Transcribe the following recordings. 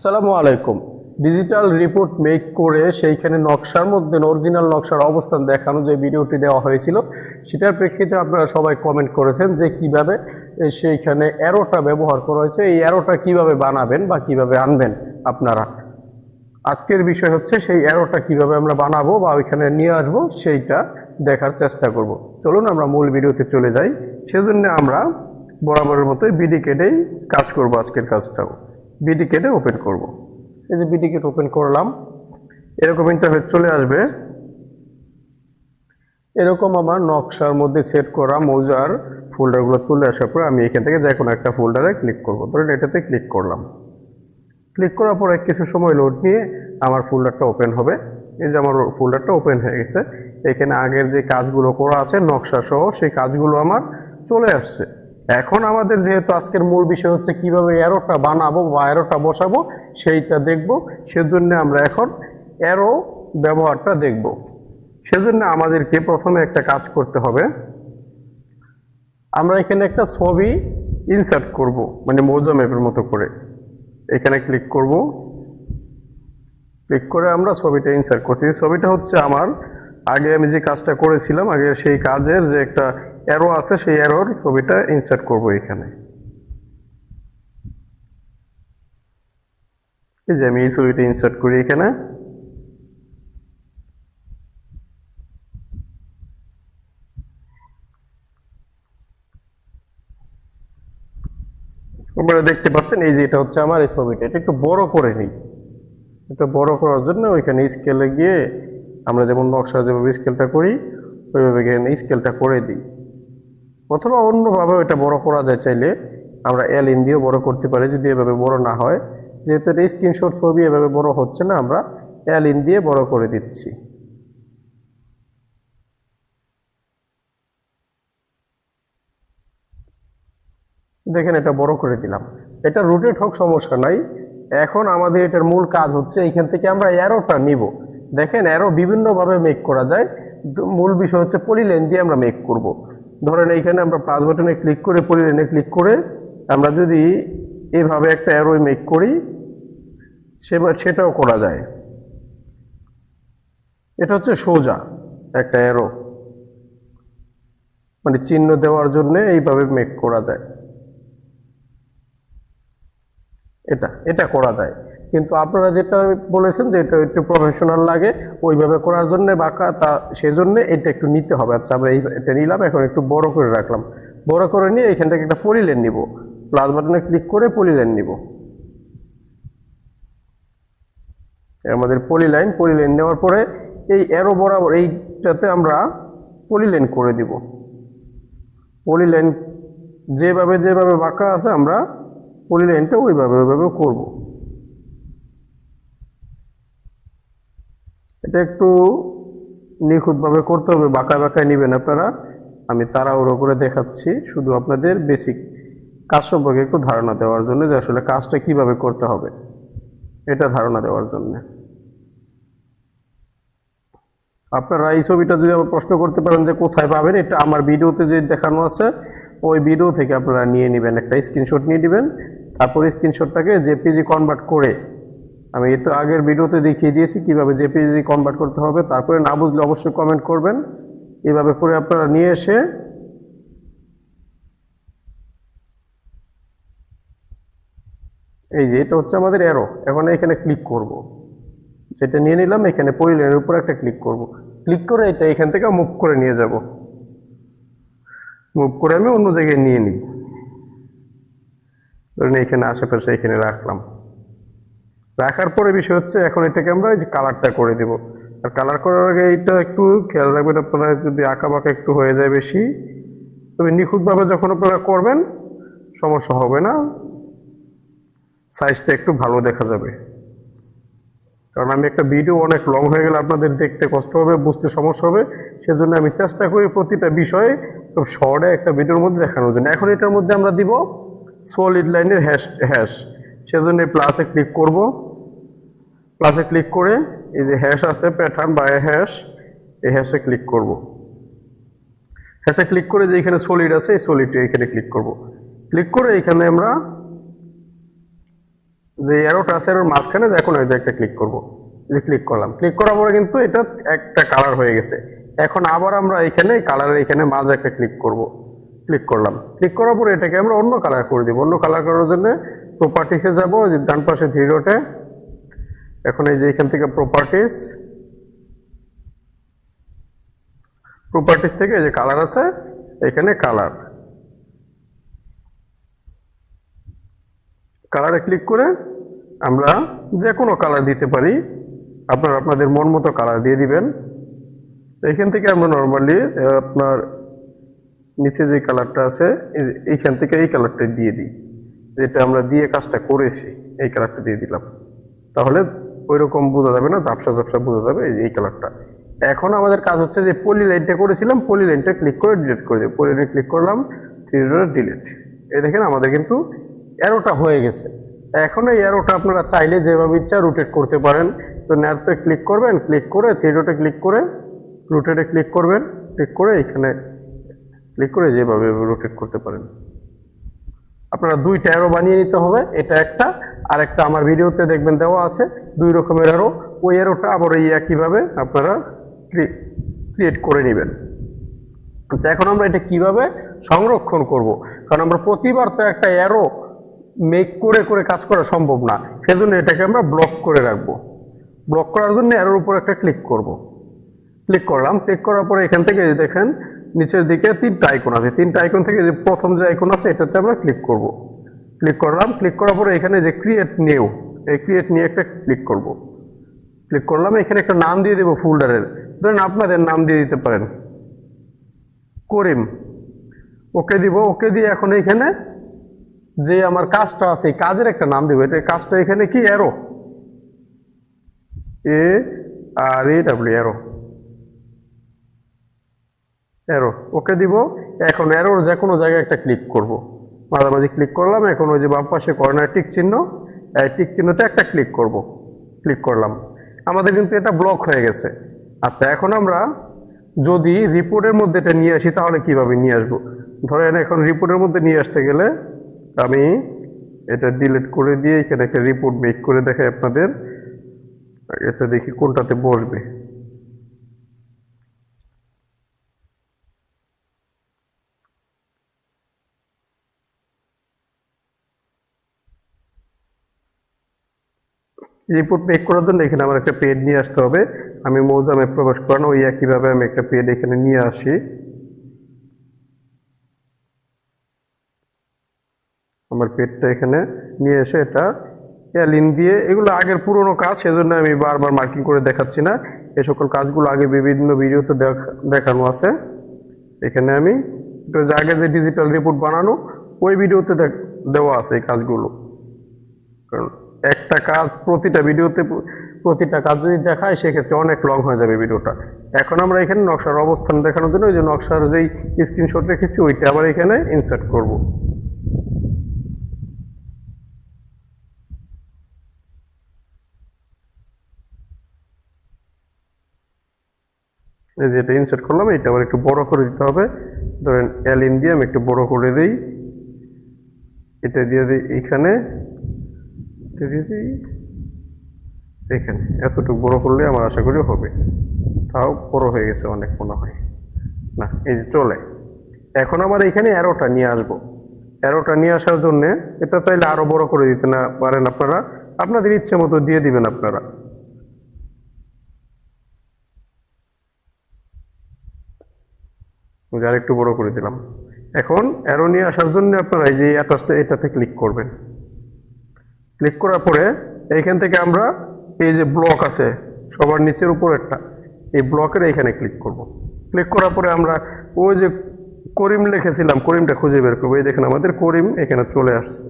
আসসালামু আলাইকুম। Digital report make করে সেইখানে নকশার মধ্যে অরিজিনাল নকশার অবস্থান দেখানো যে ভিডিওটি দেওয়া হয়েছিল, সেটার প্রেক্ষিতে আপনারা সবাই কমেন্ট করেছেন যে কিভাবে সেইখানে অ্যারোটা ব্যবহার করা হয়েছে, এই অ্যারোটা কিভাবে বানাবেন বা কিভাবে আনবেন আপনারা। আজকের বিষয় হচ্ছে সেই অ্যারোটা কিভাবে আমরা বানাবো বা ওইখানে নিয়ে আসবো সেইটা দেখার চেষ্টা করব। চলুন আমরা মূল ভিডিওতে চলে যাই। সেজন্য আমরা বরাবরের মতোই বিডি কেটেই কাজ করব। আজকের কাজটাও বিডি কেটে ওপেন করব। এই যে বিডি কেট ওপেন করলাম, এরকম ইন্টারফেস চলে আসবে। এরকম আমার নকশার মধ্যে সেট করা মৌজার ফোল্ডারগুলো চলে আসার পর আমি এখান থেকে যে কোনো একটা ফোল্ডারে ক্লিক করব। ধরুন এটাতে ক্লিক করলাম। ক্লিক করার পরে কিছু সময় লোড নিয়ে আমার ফোল্ডারটা ওপেন হবে। এই যে আমার ফোল্ডারটা ওপেন হয়ে গেছে। এখানে আগের যে কাজগুলো করা আছে নকশা সহ, সেই কাজগুলো আমার চলে আসছে। এখন আমাদের যেহেতু আজকের মূল বিষয় হচ্ছে কিভাবে অ্যারোটা বানাবো বা অ্যারোটা বসাবো সেইটা দেখব। সেজন্য আমরা এখন অ্যারো ব্যবহারটা দেখব। সেজন্য আমাদেরকে প্রথমে একটা কাজ করতে হবে। আমরা এখানে একটা ছবি ইনসার্ট করব, মানে মৌজা ম্যাপের মতো করে। এখানে ক্লিক করব। ক্লিক করে আমরা ছবিটা ইনসার্ট করছি। ছবিটা হচ্ছে আমার আগে আমি যে কাজটা করেছিলাম, আগে সেই কাজের যে একটা অ্যারো আছে, সেই অ্যারোর ছবিটা ইনসার্ট করব এখানে। এই যে আমি এই ছবিটা ইনসার্ট করি এখানে। আপনারা দেখতে পাচ্ছেন এই যে এটা হচ্ছে আমার এই ছবিটা। এটা একটু বড় করে নিই। এটা বড় করার জন্য ওইখানে স্কেলে গিয়ে আমরা যেমন নকশা যেভাবে স্কেলটা করি ওইভাবে এখানে স্কেলটা করে দিই। অথবা অন্যভাবে এটা বড় করা যায়, চাইলে আমরা এল দিয়েও বড় করতে পারি যদি এভাবে বড় না হয়। যেহেতু এটা স্ক্রিনশট ছবি, এভাবে বড় হচ্ছে না, আমরা এল দিয়ে বড় করে দিচ্ছি। দেখেন এটা বড় করে দিলাম। এটা রোটেট হোক, সমস্যা নাই। এখন আমাদের এটার মূল কাজ হচ্ছে এইখান থেকে আমরা অ্যারোটা নিব। দেখেন অ্যারো বিভিন্নভাবে মেক করা যায়। মূল বিষয় হচ্ছে পলিলাইন দিয়ে আমরা মেক করব। ধরেন এইখানে আমরা প্লাস বাটনে ক্লিক করে পলিলাইনে ক্লিক করে আমরা যদি এভাবে একটা অ্যারো মেক করি সেটাও করা যায়। এটা হচ্ছে সোজা একটা অ্যারো, মানে চিহ্ন দেওয়ার জন্য এইভাবে মেক করা যায়। এটা এটা করা যায়, কিন্তু আপনারা যেটা বলেছেন যে এটা একটু প্রফেশনাল লাগে ওইভাবে করার জন্য বাঁকা, তা সেজন্য এটা একটু নিতে হবে। আচ্ছা আমরা এটা নিলাম, এখন একটু বড় করে রাখলাম। বড় করে নিয়ে এখান থেকে একটা পলিলাইন নিব। প্লাস বাটনে ক্লিক করে পলিলাইন নিব। আমাদের পলিলাইন নেওয়ার পরে এই অ্যারো বরাবর এইটাতে আমরা পলিলাইন করে দিব। পলিলাইন যেভাবে যেভাবে বাঁকা আছে আমরা পলিলাইনটা ওইভাবে করব। এটা একটু নিখুঁতভাবে করতে হবে, বাঁকা বাঁকায় নেবেন আপনারা। আমি তাড়াহুড়ো করে দেখাচ্ছি শুধু আপনাদের বেসিক কাজ সম্পর্কে একটু ধারণা দেওয়ার জন্য, যে আসলে কাজটা কিভাবে করতে হবে এটা ধারণা দেওয়ার জন্য। আপনারা এই ছবিটা যদি আবার প্রশ্ন করতে পারেন যে কোথায় পাবেন, এটা আমার ভিডিওতে যে দেখানো আছে ওই ভিডিও থেকে আপনারা নিয়ে নেবেন, একটা স্ক্রিনশট নিয়ে নেবেন। তারপর স্ক্রিনশটটাকে জেপিজি কনভার্ট করে, আমি এই তো আগের ভিডিওতে দেখিয়ে দিয়েছি কিভাবে জেপিজি কনভার্ট করতে হবে। তারপরে না বুঝলে অবশ্যই কমেন্ট করবেন। এভাবে করে আপনারা নিয়ে এসে এই যে এটা হচ্ছে আমাদের অ্যারো। এখন এখানে ক্লিক করব, যেটা নিয়ে নিলাম এখানে পলিলাইনের উপর একটা ক্লিক করব। ক্লিক করে এটা এখান থেকে মুভ করে নিয়ে যাব। মুভ করে আমি অন্য জায়গায় নিয়ে নিই। ধরেন এখানে আশেপাশে এখানে রাখলাম। রাখার পরে বিষয় হচ্ছে এখন এটাকে আমরা এই যে কালারটা করে দেব। আর কালার করার আগে এইটা একটু খেয়াল রাখবেন আপনারা, যদি আঁকা বাঁকা একটু হয়ে যায় বেশি, তবে নিখুঁতভাবে যখন আপনারা করবেন সমস্যা হবে না, সাইজটা একটু ভালো দেখা যাবে। কারণ আমি একটা ভিডিও অনেক লং হয়ে গেলে আপনাদের দেখতে কষ্ট হবে, বুঝতে সমস্যা হবে। সেজন্য আমি চেষ্টা করি প্রতিটা বিষয়ে খুব শর্টে একটা ভিডিওর মধ্যে দেখানোর জন্য। এখন এটার মধ্যে আমরা দিব সলিড লাইনের হ্যাশ। সেজন্য প্লাসে ক্লিক করব। প্লাসে ক্লিক করে এই যে হ্যাশ আছে প্যাটার্ন বা হ্যাশ, এই হ্যাশে ক্লিক করব। হ্যাশে ক্লিক করে যে এখানে সলিড আছে এই সলিডটা এখানে ক্লিক করব। ক্লিক করে এখানে আমরা যে অ্যারোটা আছে এর মাঝখানে এখন ওই যে একটা ক্লিক করব, যে ক্লিক করলাম, ক্লিক করার পরে কিন্তু এটা একটা কালার হয়ে গেছে। এখন আবার আমরা এখানে কালারের এখানে মাঝে একটা ক্লিক করব, ক্লিক করলাম, ক্লিক করার পরে এটাকে আমরা অন্য কালার করে দিব। অন্য কালার করার জন্য প্রপার্টিসে যাব, যে ডান পাশে থ্রি ডটে, এখন এই যে এখান থেকে প্রপার্টিস থেকে এই যে কালার আছে, এখানে কালারে ক্লিক করে আমরা যে কোনো কালার দিতে পারি, আপনারা আপনাদের মন মতো কালার দিয়ে দিবেন। এখান থেকে আমরা নর্মালি আপনার নিচে যে কালারটা আছে এইখান থেকে এই কালারটা দিয়ে দিই, যেটা আমরা দিয়ে কাজটা করেছি এই কালারটা দিয়ে দিলাম, তাহলে ওই রকম বোঝা যাবে না, ঝাপসা ঝাপসা বোঝা যাবে এই কালারটা। এখন আমাদের কাজ হচ্ছে যে পলি লাইনটা করেছিলাম, পলি লাইনটা ক্লিক করে ডিলিট করে দিই, পলি লাইন ক্লিক করলাম, থ্রি ডট ডিলিট। এই দেখেন আমাদের কিন্তু অ্যারোটা হয়ে গেছে। এখন এই অ্যারোটা আপনারা চাইলে যেভাবে ইচ্ছা রোটেট করতে পারেন। তো ন্যারোতে ক্লিক করবেন, ক্লিক করে থ্রি ডটে ক্লিক করে রোটেটে ক্লিক করবেন, ক্লিক করে এখানে ক্লিক করে যেভাবে রোটেট করতে পারেন। আপনারা দুইটা অ্যারো বানিয়ে নিতে হবে, এটা একটা, আর একটা আমার ভিডিওতে দেখবেন দেওয়া আছে দুই রকমের অ্যারো। ওই অ্যারোটা আবার এই একইভাবে আপনারা ক্রিয়েট করে নেবেন। আচ্ছা, এখন আমরা এটা কিভাবে সংরক্ষণ করব, কারণ আমরা প্রতিবার তো একটা অ্যারো মেক করে করে কাজ করা সম্ভব না, সেজন্য এটাকে আমরা ব্লক করে রাখবো। ব্লক করার জন্য অ্যারোর উপর একটা ক্লিক করব, ক্লিক করলাম, ক্লিক করার পরে এখান থেকে দেখেন নিচের দিকে তিনটা আইকন আছে, তিনটা আইকন থেকে যে প্রথম যে আইকন আছে এটাতে আমরা ক্লিক করব, ক্লিক করলাম, ক্লিক করার পরে এখানে যে ক্রিয়েট নিউ, এই ক্রিয়েট নিয়ে একটা ক্লিক করব, ক্লিক করলাম, এখানে একটা নাম দিয়ে দেবো ফোল্ডারের, ধরেন আপনাদের নাম দিয়ে দিতে পারেন করিম, ওকে দিব, ওকে দিয়ে এখন এখানে যে আমার কাজটা আছে এই কাজের একটা নাম দিব, এটা কাজটা এখানে কি অ্যারো, অ্যারো, অ্যারো ওকে দিব। এখন অ্যারোর যে কোনো জায়গায় একটা ক্লিক করব, মাঝামাঝি ক্লিক করলাম, এখন ওই যে বাম পাশে কর্নার টিক চিহ্ন, এই টিক চিহ্নতে একটা ক্লিক করব, ক্লিক করলাম, আমাদের কিন্তু এটা ব্লক হয়ে গেছে। আচ্ছা, এখন আমরা যদি রিপোর্টের মধ্যে এটা নিয়ে আসি তাহলে কিভাবে নিয়ে আসবো, ধরেন এখন রিপোর্টের মধ্যে নিয়ে আসতে গেলে আমি এটা ডিলিট করে দিয়ে এখানে একটা রিপোর্ট মেক করে দেখাই আপনাদের, এটা দেখি কোনটাতে বসবে। রিপোর্ট মেক করার জন্য এখানে আমার একটা পেজ নিয়ে আসতে হবে, আমি মৌজামে প্রবেশ করানো ওই একইভাবে আমি একটা পেজ এখানে নিয়ে আসি, আমার পেজটা এখানে নিয়ে এসে এটা লিন দিয়ে, এগুলো আগের পুরনো কাজ, সেজন্য আমি বারবার মার্কিং করে দেখাচ্ছি না, এই সকল কাজগুলো আগে বিভিন্ন ভিডিওতে দেখানো আছে। এখানে আমি আগে যে ডিজিটাল রিপোর্ট বানানো ওই ভিডিওতে দেওয়া আছে এই কাজগুলো, কারণ একটা কাজ প্রতিটা ভিডিওতে প্রতিটা কাজ যদি দেখায় সেক্ষেত্রে অনেক লং হয়ে যাবে ভিডিওটা। এখন আমরা এখানে নকশার অবস্থান দেখানোর জন্য ওই যে নকশার যেই স্ক্রিনশট রেখেছি ওইটা আবার এখানে ইনসার্ট করব, এই যে এটা ইনসার্ট করলাম, এটা আবার একটু বড় করে দিতে হবে, ধরেন এলিন দিয়ে আমি একটু বড় করে দিই, এটা দিয়ে দিই এখানে, দিয়ে দিই এখানে, এতটুকু বড় করলে আমার আশা করি হবে, তাও বড় হয়ে গেছে অনেক মনে হয় না, এই যে চলে। এখন আমার এখানে অ্যারোটা নিয়ে আসবো, অ্যারোটা নিয়ে আসার জন্য এটা চাইলে আরো বড় করে দিতে না পারেন আপনারা, আপনাদের ইচ্ছে মতো দিয়ে দিবেন আপনারা। আর একটু বড় করে দিলাম। এখন অ্যারো নিয়ে আসার জন্য আপনারা এই যে এটাতে ক্লিক করবেন, ক্লিক করার পরে এইখান থেকে আমরা এই যে ব্লক আছে সবার নিচের উপর একটা, এই ব্লকের এইখানে ক্লিক করব, ক্লিক করার পরে আমরা ওই যে করিম লিখেছিলাম করিমটা খুঁজে বের করবো, এই দেখেন আমাদের করিম এখানে চলে আসছে,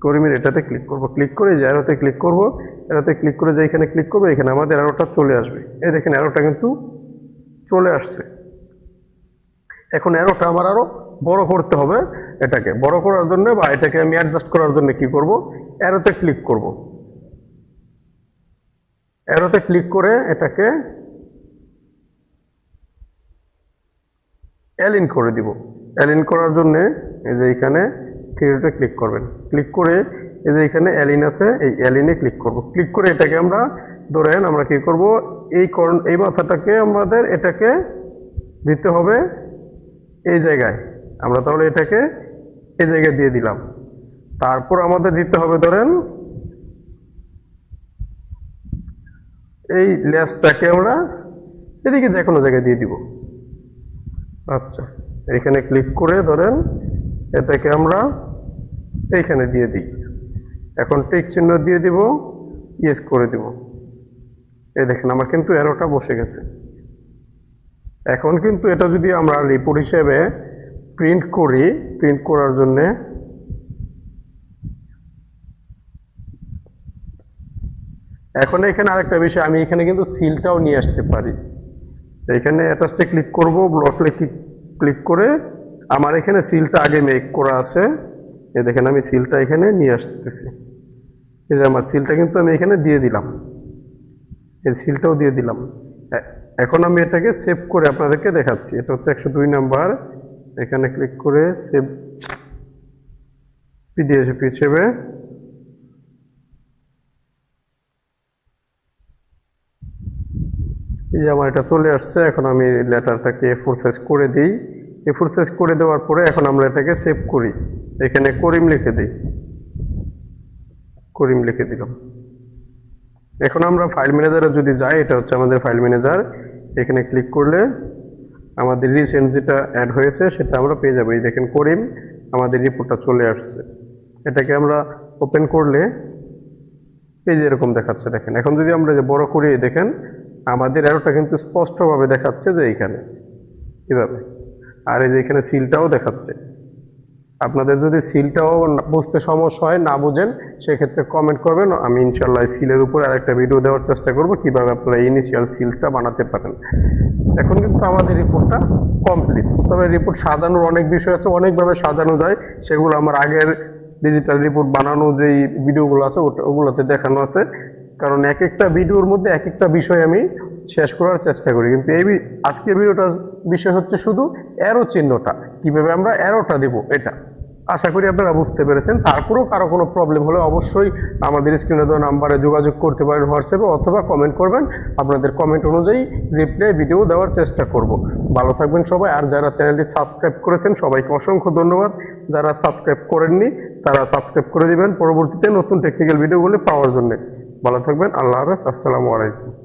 করিমের এটাতে ক্লিক করব, ক্লিক করে যে অ্যারোতে ক্লিক করব, অ্যারোতে ক্লিক করে যে এখানে ক্লিক করবো, এখানে আমাদের অ্যারোটা চলে আসবে, এই দেখেন অ্যারোটা কিন্তু চলে আসছে। এখন অ্যারোটা আমার আরো বড় করতে হবে, এটাকে বড় করার জন্য বা এটাকে আমি অ্যাডজাস্ট করার জন্য কি করব, অ্যারোতে ক্লিক করব, অ্যারোতে ক্লিক করে এটাকে অ্যালিন করে দিব। অ্যালিন করার জন্য এই যে এখানে থ্রি ডটে ক্লিক করবেন, ক্লিক করে এই যে এখানে অ্যালিন আছে, এই অ্যালিনে ক্লিক করব। ক্লিক করে এটাকে আমরা ধরেন আমরা কি করব, এই মাথাটাকে আমাদের এটাকে দিতে হবে এই জায়গায়। আমরা তাহলে এটাকে এই জায়গায় দিয়ে দিলাম। তারপর আমাদের দিতে হবে ধরেন এই লেজটাকে আমরা এদিকে যে কোনো জায়গায় দিয়ে দিব। আচ্ছা, এখানে ক্লিক করে ধরেন এটাকে আমরা এইখানে দিয়ে দিই। এখন টিক চিহ্ন দিয়ে দিব, ইয়েস করে দিব। এই দেখেন আমার কিন্তু অ্যারোটা বসে গেছে। এখন কিন্তু এটা যদি আমরা রিপোর্ট হিসেবে প্রিন্ট করি, প্রিন্ট করার জন্য এখন এখানে আরেকটা বিষয়, আমি এখানে কিন্তু সিলটাও নিয়ে আসতে পারি। এখানে অ্যাটাচে ক্লিক করব, ব্লকে ক্লিক করে আমার এখানে সিলটা আগে মেক করা আছে। এই দেখেন আমি সিলটা এখানে নিয়ে আসতেছি। এই যে আমার সিলটা কিন্তু আমি এখানে দিয়ে দিলাম, এই সিলটাও দিয়ে দিলাম। এখন আমি এটাকে সেভ করে আপনাদেরকে দেখাচ্ছি। এটা হচ্ছে 102 নাম্বার। এখানে ক্লিক করে সেভ পিডিএফ হিসেবে এই যে আমার এটা চলে আসছে। এখন আমি লেটারটাকে A4 সাইজ করে দিই। A4 সাইজ করে দেওয়ার পরে এখন আমরা এটাকে সেভ করি। এখানে করিম লিখে দিই, করিম লিখে দিলাম। এখন আমরা ফাইল ম্যানেজারে যদি যাই, এটা হচ্ছে আমাদের ফাইল ম্যানেজার। এখানে ক্লিক করলে আমাদের রিসেন্ট যেটা অ্যাড হয়েছে সেটা আমরা পেয়ে যাবো। এই দেখেন করিম, আমাদের রিপোর্টটা চলে আসছে। এটাকে আমরা ওপেন করলে এই যে এরকম দেখাচ্ছে দেখেন। এখন যদি আমরা যে বড় করি, দেখেন আমাদের অ্যারোটা কিন্তু স্পষ্টভাবে দেখাচ্ছে যে এইখানে এভাবে। আর এই যে এখানে সিলটাও দেখাচ্ছে। আপনাদের যদি সিলটাও বুঝতে সমস্যা হয়, না বুঝেন, সেক্ষেত্রে কমেন্ট করবেন। আমি ইনশাল্লাহ সিলের উপর আরেকটা ভিডিও দেওয়ার চেষ্টা করব কিভাবে আপনারা ইনিশিয়াল সিলটা বানাতে পারেন। এখন কিন্তু আমাদের রিপোর্টটা কমপ্লিট। তবে রিপোর্ট সাজানোর অনেক বিষয় আছে, অনেকভাবে সাজানো যায়। সেগুলো আমার আগের ডিজিটাল রিপোর্ট বানানো যেই ভিডিওগুলো আছে ওগুলোতে দেখানো আছে। কারণ এক একটা ভিডিওর মধ্যে এক একটা বিষয় আমি শেষ করার চেষ্টা করি। কিন্তু আজকের ভিডিওটার বিষয় হচ্ছে শুধু অ্যারো চিহ্নটা, কিভাবে আমরা অ্যারোটা দেব এটা। আশা করি আপনারা বুঝতে পেরেছেন। তারপরেও কারো কোনো প্রবলেম হলে অবশ্যই আমাদের স্ক্রিনে দেওয়া নাম্বারে যোগাযোগ করতে পারেন হোয়াটসঅ্যাপে, অথবা কমেন্ট করবেন। আপনাদের কমেন্ট অনুযায়ী রিপ্লাই ভিডিও দেওয়ার চেষ্টা করব। ভালো থাকবেন সবাই। আর যারা চ্যানেলটি সাবস্ক্রাইব করেছেন সবাইকে অসংখ্য ধন্যবাদ। যারা সাবস্ক্রাইব করেননি তারা সাবস্ক্রাইব করে দিবেন পরবর্তীতে নতুন টেকনিক্যাল ভিডিওগুলো পাওয়ার জন্য। ভালো থাকবেন। আল্লাহ হাফেজ। আসসালামু আলাইকুম।